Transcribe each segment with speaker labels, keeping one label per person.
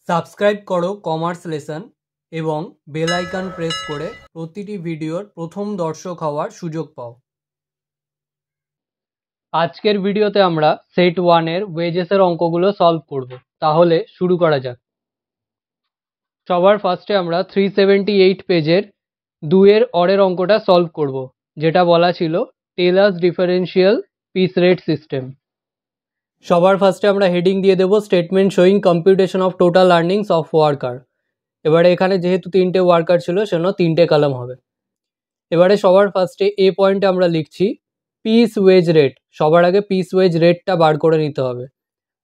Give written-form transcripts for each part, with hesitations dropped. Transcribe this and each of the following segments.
Speaker 1: Subscribe করো commerce lesson এবং bell icon press করে প্রতিটি ভিডিওর প্রথম দর্শক হওয়ার সুযোগ পাও। আজকের ভিডিওতে আমরা সেট 1 এর ওয়েজেসের অঙ্কগুলো সলভ করব। তাহলে শুরু করা যাক। সবার ফার্স্টে আমরা 378 পেজের 2 এর অরের অঙ্কটা সলভ করব, যেটা বলা ছিল Taylor's differential piece rate system. সবার ফার্স্টে আমরা হেডিং দিয়ে দেব statement showing computation of total earnings of worker. এবারে এখানে যেহেতু 3টে ওয়ার্কার ছিল সেজন্য 3টে কলাম হবে। এবারে সবার ফার্স্টে এ পয়েন্টে আমরা লিখছি পিস ওয়েজ রেট। সবার আগে পিস ওয়েজ রেটটা বার করে নিতে হবে।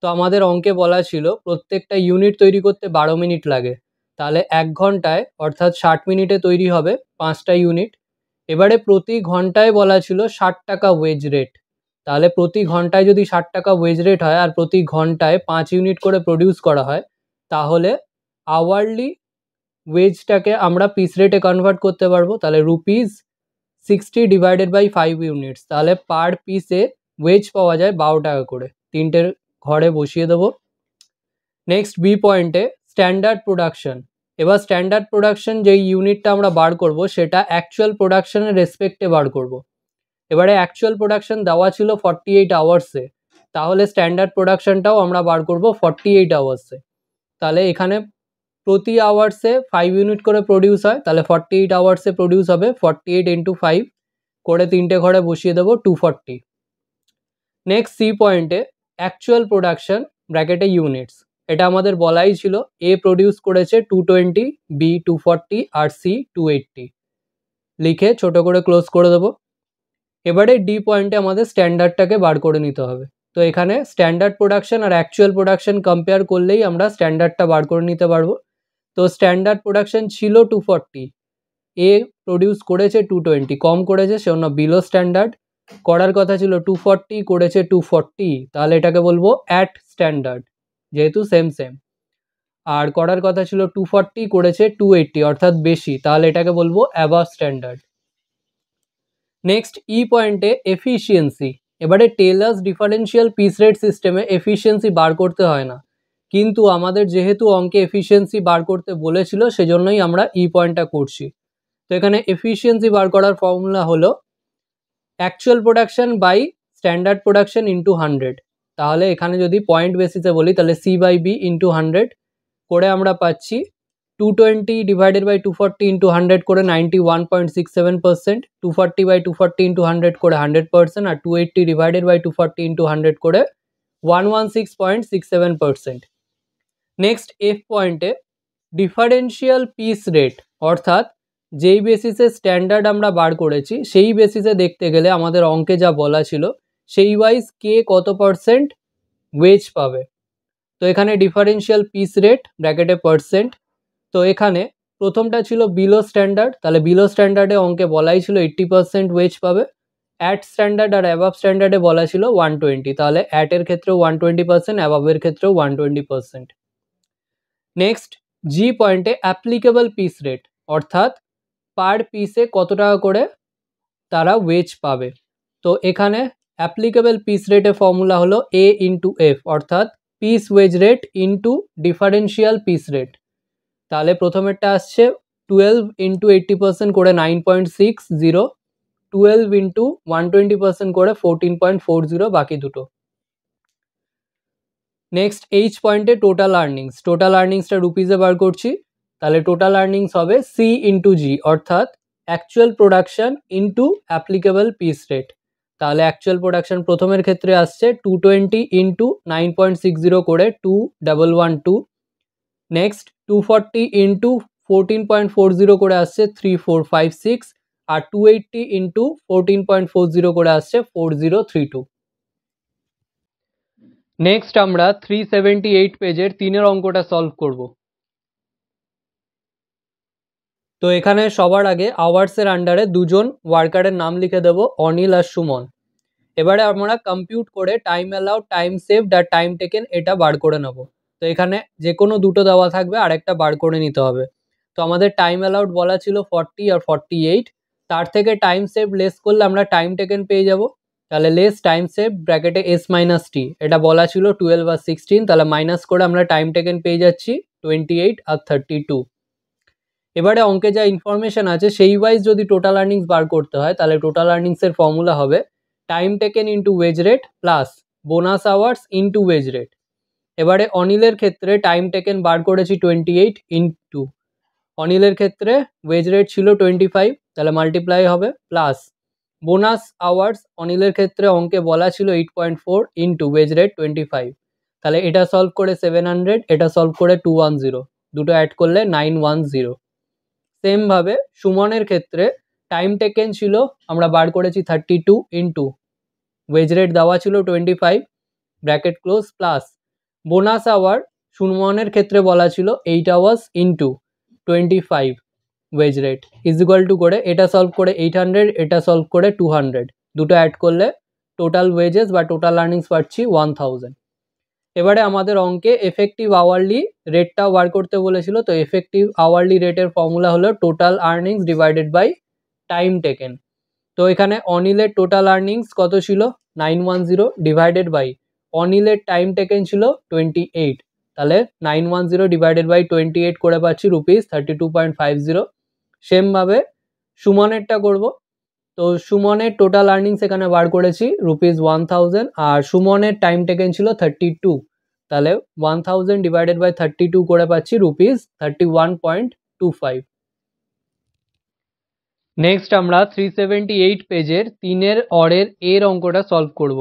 Speaker 1: তো আমাদের অঙ্কে বলা ছিল প্রত্যেকটা ইউনিট তৈরি করতে 12 মিনিট লাগে, তাহলে 1 ঘন্টায় অর্থাৎ 60 মিনিটে তৈরি হবে 5টা ইউনিট। এবারে প্রতি ঘন্টায় বলা ছিল 60 টাকা ওয়েজ রেট, তাহলে প্রতি ঘন্টায় যদি 60 টাকা ওয়েজ রেট হয় আর প্রতি ঘন্টায় 5 ইউনিট করে প্রডিউস করা হয়, তাহলে আওয়ারলি ওয়েজটাকে আমরা পিস রেটে কনভার্ট করতে পারবো। তাহলে ₹60 ডিভাইডেড বাই 5 ইউনিটস, তাহলে পার পিসে ওয়েজ পাওয়া যায় 12 টাকা করে। 3টের ঘরে বসিয়ে দেবো। নেক্সট বি পয়েন্টে স্ট্যান্ডার্ড প্রোডাকশন। এবার স্ট্যান্ডার্ড প্রোডাকশন যেই ইউনিটটা আমরা বার করব সেটা অ্যাকচুয়াল প্রোডাকশনের রেসপেক্টে বার করব। এবারে অ্যাকচুয়াল প্রোডাকশন দেওয়া ছিল 48 আওয়ার্সে, তাহলে স্ট্যান্ডার্ড প্রোডাকশনটাও আমরা বার করব 48 আওয়ার্সে। তাহলে এখানে প্রতি আওয়ার্সে 5 ইউনিট করে প্রডিউস হয়, তাহলে 48 আওয়ার্সে প্রডিউস হবে 48 ইন্টু 5 করে 3টে ঘরে বসিয়ে দেবো 240। নেক্সট সি পয়েন্টে অ্যাকচুয়াল প্রোডাকশন ব্র্যাকেটে ইউনিটস। এটা আমাদের বলাই ছিল এ প্রডিউস করেছে 220, বি 240 আর সি 280। লিখে ছোট করে ক্লোজ করে দেবো। এবারে ডি পয়েন্টে আমাদের স্ট্যান্ডার্ডটাকে বার করে নিতে হবে। তো এখানে স্ট্যান্ডার্ড প্রোডাকশন আর অ্যাকচুয়াল প্রোডাকশন কম্পেয়ার করলেই আমরা স্ট্যান্ডার্ডটা বার করে নিতে পারবো। তো স্ট্যান্ডার্ড প্রোডাকশন ছিল 240, এ প্রডিউস করেছে 220, কম করেছে সেজন্য বিলো স্ট্যান্ডার্ড। করার কথা ছিল 240, করেছে 240, তাহলে এটাকে বলবো অ্যাট স্ট্যান্ডার্ড, যেহেতু সেম। আর করার কথা ছিল 240, করেছে 280 অর্থাৎ বেশি, তাহলে এটাকে বলবো অ্যাবাভ স্ট্যান্ডার্ড। নেক্সট ই পয়েন্টে এফিসিয়েন্সি। এবারে টেলর্স ডিফারেন্সিয়াল পিস রেট সিস্টেমে এফিসিয়েন্সি বার করতে হয় না, কিন্তু আমাদের যেহেতু অঙ্কে এফিসিয়েন্সি বার করতে বলেছিল সেজন্যই আমরা ই পয়েন্টটা করছি। তো এখানে এফিসিয়েন্সি বার করার ফর্মুলা হলো actual production by standard production into 100। তাহলে এখানে যদি পয়েন্ট বেসিসে বলি তাহলে সি বাই বি ইন্টু 100 করে আমরা পাচ্ছি 220 ডিভাইডেড বাই 240 ইন্টু 100 করে 91.67%, 240 বাই 240 ইন্টু 100 করে 100%, আর 280 ডিভাইডেড বাই 240 ইন্টু 100 করে 116.67%। নেক্সট এফ পয়েন্টে ডিফারেন্সিয়াল পিস রেট, অর্থাৎ যেই বেসিসে স্ট্যান্ডার্ড আমরা বার করেছি সেই বেসিসে দেখতে গেলে আমাদের অঙ্কে যা বলা ছিল সেই ওয়াইজ কে কত পার্সেন্ট ওয়েজ পাবে। তো এখানে ডিফারেন্সিয়াল পিস রেট ব্র্যাকেটে পার্সেন্ট। তো এখানে প্রথমটা ছিল বিলো স্ট্যান্ডার্ড, তাহলে বিলো স্ট্যান্ডার্ডে অঙ্কে বলাই ছিল 80% ওয়েজ পাবে। অ্যাট স্ট্যান্ডার্ড আর অ্যাবাভ স্ট্যান্ডার্ডে বলা ছিল 120, তাহলে অ্যাটের ক্ষেত্রেও 120%, অ্যাবাভের ক্ষেত্রেও 120%। নেক্সট জি পয়েন্টে অ্যাপ্লিকেবল পিস রেট, অর্থাৎ পার পিসে কত টাকা করে তারা ওয়েজ পাবে। তো এখানে অ্যাপ্লিকেবল পিস রেটের ফর্মুলা হলো এ ইন্টু এফ, অর্থাৎ piece wage rate into differential piece rate. তাহলে প্রথমেরটা আসছে 12 ইন্টু 80% করে 9.60, 12 ইন্টু 120% করে 14.40, বাকি দুটো। নেক্সট এইচ পয়েন্টে টোটাল আর্নিংস। টোটাল আর্নিংসটা রুপিসে বার করছি, তাহলে টোটাল আর্নিংস হবে সি ইন্টু জি, অর্থাৎ actual production into applicable piece rate. তাহলে অ্যাকচুয়াল প্রোডাকশন প্রথমের ক্ষেত্রে আসছে 220 ইন্টু 9.60 করে 2112। নেক্সট 240 ইন্টু 14.40 করে আসছে 3456, আর 280 ইন্টু 14.40 করে আসছে 4032। নেক্সট আমরা 378 পেজের 3-এর অঙ্কটা সলভ করব। তো এখানে সবার আগে আওয়ার্সের আন্ডারে দুজন ওয়ার্কারের নাম লিখে দেব, অনিল আর সুমন। এবারে আমরা কম্পিউট করে টাইম অ্যালাউড, টাইম সেভড আর টাইম টেকেন এটা বার করে নেব। তো এখানে যে কোনো দুটো দেওয়া থাকবে আর একটা বার করে নিতে হবে। তো আমাদের টাইম অ্যালাউড বলা ছিল 40 আর 48, তার থেকে টাইম সেভ লেস করলে আমরা টাইম টেকেন পেয়ে যাব। তাহলে লেস টাইম সেভ ব্র্যাকেটে এস মাইনাস টি, এটা বলা ছিল 12 আর 16, তাহলে মাইনাস করে আমরা টাইম টেকেন পেয়ে যাচ্ছি 28 আর 32। এবারে অঙ্কে যা ইনফরমেশন আছে সেই ওয়াইজ যদি টোটাল আর্নিংস বার করতে হয় তাহলে টোটাল আর্নিংসের ফর্মুলা হবে time taken into wage rate plus bonus hours into wage rate. এবারে অনিলের ক্ষেত্রে টাইম টেকেন বার করেছি 28 ইন্টু অনিলের ক্ষেত্রে ওয়েজ রেট ছিল 25, তাহলে মাল্টিপ্লাই হবে প্লাস বোনাস আওয়ার্স অনিলের ক্ষেত্রে অঙ্কে বলা ছিল 8.4 ইন্টু ওয়েজ রেট 25, তাহলে এটা সলভ করে 700, এটা সলভ করে 210, দুটো অ্যাড করলে 910। সেমভাবে সুমনের ক্ষেত্রে টাইম টেকেন ছিল আমরা বার করেছি 32 ইন্টু ওয়েজ রেট দেওয়া ছিল 25 bracket close plus bonus hour সুমনের ক্ষেত্রে বলা ছিল 8 hours into 25 wage rate is equal to করে এটা সলভ করে 800, এটা সলভ করে 200, দুটো অ্যাড করলে টোটাল ওয়েজেস বা টোটাল আর্নিংস পাচ্ছি 1000। এবারে আমাদের অঙ্কে এফেক্টিভ আওয়ারলি রেটটাও বার করতে বলেছিল, তো এফেক্টিভ আওয়ারলি রেটের ফর্মুলা হলো total earnings divided by time taken. তো এখানে অনিলের টোটাল আর্নিংস কত ছিল 910 ডিভাইডেড বাই অনিলের টাইম টেকেন ছিল 28, তাহলে 910 ডিভাইডেড বাই 28 করে পাচ্ছি রুপিস 32.50। সেমভাবে সুমনেরটা করব, তো সুমনের টোটাল আর্নিংস এখানে বার করেছি রুপিস 1000 আর সুমনের টাইম টেকেন ছিল 32, তাহলে 1000 ডিভাইডেড বাই 32 করে পাচ্ছি রুপিস 31.25। নেক্সট আমরা 378 পেজের 3 অরের এর অঙ্কটা সলভ করব।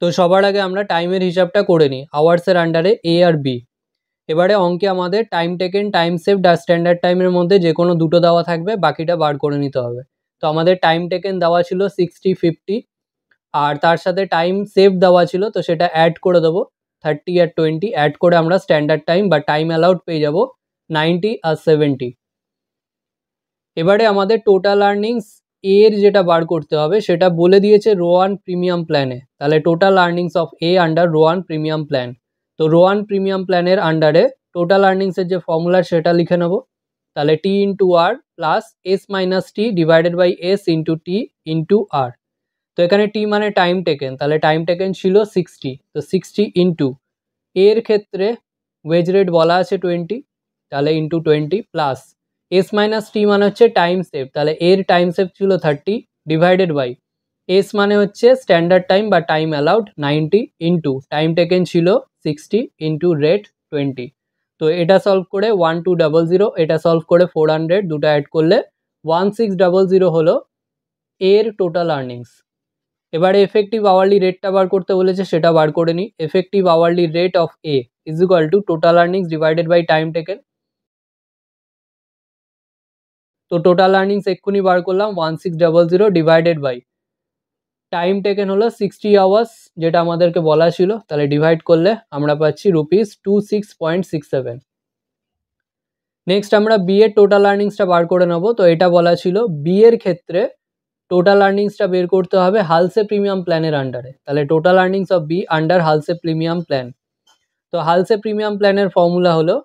Speaker 1: তো সবার আগে আমরা টাইমের হিসাবটা করে নিই আওয়ার্সের আন্ডারে এ আর বি। এবারে অঙ্কে আমাদের টাইম টেকেন, টাইম সেভড আর স্ট্যান্ডার্ড টাইমের মধ্যে যে কোনো দুটো দেওয়া থাকবে, বাকিটা বার করে নিতে হবে। তো আমাদের টাইম টেকেন দেওয়া ছিল 60, 50 আর তার সাথে টাইম সেভ দেওয়া ছিল, তো সেটা অ্যাড করে দেবো 30 আর 20, অ্যাড করে আমরা স্ট্যান্ডার্ড টাইম বা টাইম অ্যালাউড পেয়ে যাব 90 আর 70। এবারে আমাদের টোটাল আর্নিংস এর যেটা বার করতে হবে সেটা বলে দিয়েছে রোয়ান প্রিমিয়াম প্ল্যানে, তাহলে total earnings of A under Rowan premium plan. তো রোয়ান প্রিমিয়াম প্ল্যানের আন্ডারে টোটাল আর্নিংসের যে ফর্মুলা সেটা লিখে নেব, তাহলে T into R plus S minus T divided by S into T into R. তো এখানে টি মানে টাইম টেকেন, তাহলে টাইম টেকেন ছিল 60, তো 60 ইন্টু এর ক্ষেত্রে ওয়েজ রেট বলা আছে 20, তাহলে into 20 plus S minus T মানে হচ্ছে টাইম সেভ, তাহলে এর টাইম সেভ ছিল 30 ডিভাইডেড বাই এস মানে হচ্ছে স্ট্যান্ডার্ড টাইম বা time allowed 90 into time taken ছিল 60 ইন্টু রেট 20। তো এটা সলভ করে 1200, এটা সলভ করে 400, দুটো অ্যাড করলে 1600 হলো এর টোটাল আর্নিংস। এবারে এফেক্টিভ আওয়ারলি রেটটা বার করতে বলেছে, সেটা বার করে নিই। Effective hourly rate of A is equal to total earnings divided by time taken. তো টোটাল আর্নিংস এক্ষুনি বার করলাম 1600 ডিভাইডেড বাই টাইম টেকেন হলো 60 আওয়ার্স যেটা আমাদেরকে বলা ছিল, তাহলে ডিভাইড করলে আমরা পাচ্ছি রুপিস 26.67। নেক্সট আমরা বি এর টোটাল আর্নিংসটা বার করে নেব। তো এটা বলা ছিল বি এর ক্ষেত্রে টোটাল আর্নিংসটা বের করতে হবে হালসে প্রিমিয়াম প্ল্যানের আন্ডারে, তাহলে total earnings of B under Halsey premium plan. তো হালসে প্রিমিয়াম প্ল্যানের ফর্মুলা হলো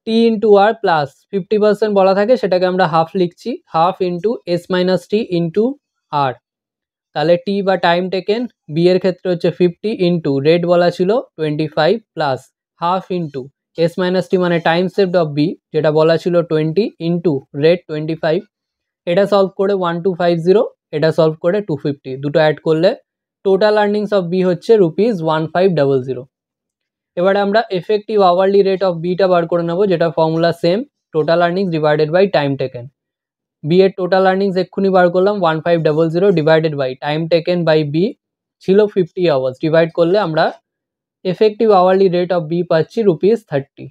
Speaker 1: টি ইন্টু আর প্লাস 50% বলা থাকে, সেটাকে আমরা হাফ লিখছি, হাফ ইন্টু এস মাইনাস টি ইন্টু আর। তাহলে টি বা টাইম টেকেন বি এর ক্ষেত্রে হচ্ছে 50 ইন্টু রেট বলা ছিল 25 plus half into S minus T মানে টাইম সেভড অফ বি যেটা বলা ছিল 20 ইন্টু রেট 25। এটা সলভ করে 1250, এটা সলভ করে 250, দুটো অ্যাড করলে টোটাল আর্নিংস অফ বি হচ্ছে রুপিস 1500। এবারে আমরা এফেক্টিভ আওয়ারলি রেট অফ বিটা বার করে নেব, যেটা formula same, total earnings divided by time taken. B এর টোটাল আর্নিংস এক্ষুনি বার করলাম 1500 divided by time taken by B ছিল 50 আওয়ার্স, ডিভাইড করলে আমরা effective hourly rate of B পাচ্ছি রুপিস 30।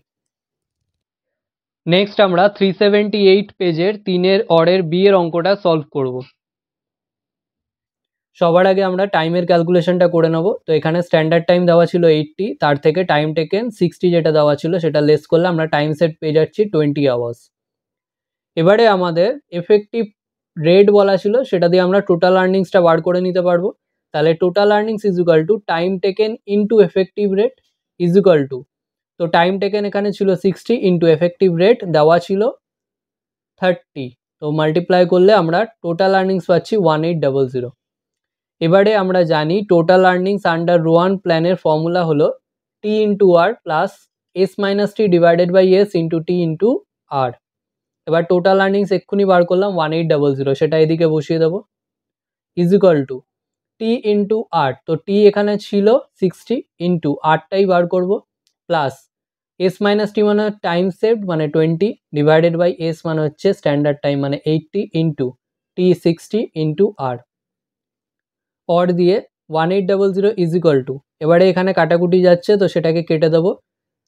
Speaker 1: নেক্সট আমরা 378 পেজের 3 অরের বি এর অঙ্কটা সলভ করব। সবার আগে আমরা টাইমের ক্যালকুলেশনটা করে নেব। তো এখানে স্ট্যান্ডার্ড টাইম দেওয়া ছিল 80, তার থেকে টাইম টেকেন 60 যেটা দেওয়া ছিল সেটা লেস করলে আমরা টাইম সেট পেয়ে যাচ্ছি 20 আওয়ার্স। এবারে আমাদের এফেক্টিভ রেট বলা ছিল, সেটা দিয়ে আমরা টোটাল আর্নিংসটা বার করে নিতে পারবো। তাহলে total earnings is equal to time taken into effective rate is equal two, তো টাইম টেকেন এখানে ছিল 60 ইন্টু এফেক্টিভ রেট দেওয়া ছিল 30, তো মাল্টিপ্লাই করলে আমরা টোটাল আর্নিংস পাচ্ছি 1800। এবারে আমরা জানি টোটাল আর্নিংস আন্ডার রোয়ান প্ল্যানের ফর্মুলা হলো T into R plus S minus T divided by S into T into R. এবার টোটাল আর্নিংস এক্ষুনি বার করলাম 1800, সেটা এদিকে বসিয়ে দেবো, is equal to T into R, তো টি এখানে ছিল 60 ইন্টু আরটাই বার করবো, প্লাস এস মাইনাস টি মানে টাইম সেভড মানে 20 ডিভাইডেড বাই এস মানে হচ্ছে স্ট্যান্ডার্ড টাইম মানে 80 into T 60 into R. Or দিয়ে 1800 ইজ ইকুয়াল টু, এবারে এখানে কাটাকুটি যাচ্ছে তো সেটাকে কেটে দেবো,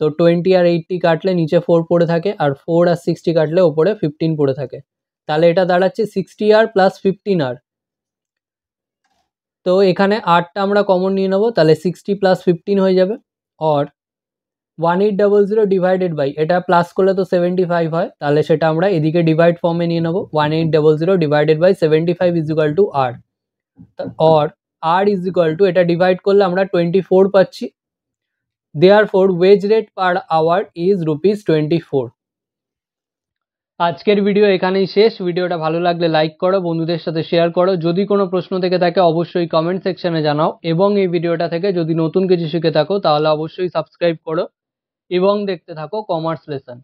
Speaker 1: তো 20 আর 80 কাটলে নিচে 4 পড়ে থাকে, আর 4 আর 60 কাটলে ওপরে 15 পড়ে থাকে, তাহলে এটা দাঁড়াচ্ছে 60 আর প্লাস 15 আর। তো এখানে আরটা আমরা কমন নিয়ে নেবো, তাহলে 60 প্লাস 15 হয়ে যাবে। অর 1800 ডিভাইডেড বাই, এটা প্লাস করলে তো 75 হয়, তাহলে সেটা আমরা এদিকে ডিভাইড ফর্মে নিয়ে নেবো, 1800 divided by 75 is equal to R. Or R is equal to, এটা ডিভাইড করলে আমরা 24 পাচ্ছি, therefore wage rate per hour is ₹24। আজকের ভিডিও এখানেই শেষ। ভিডিওটা ভালো লাগলে লাইক করো, বন্ধুদের সাথে শেয়ার করো, যদি কোনো প্রশ্ন থেকে থাকে অবশ্যই কমেন্ট সেকশনে জানাও, এবং এই ভিডিওটা থেকে যদি নতুন কিছু শিখে থাকো তাহলে অবশ্যই সাবস্ক্রাইব করো এবং দেখতে থাকো কমার্স লেসন।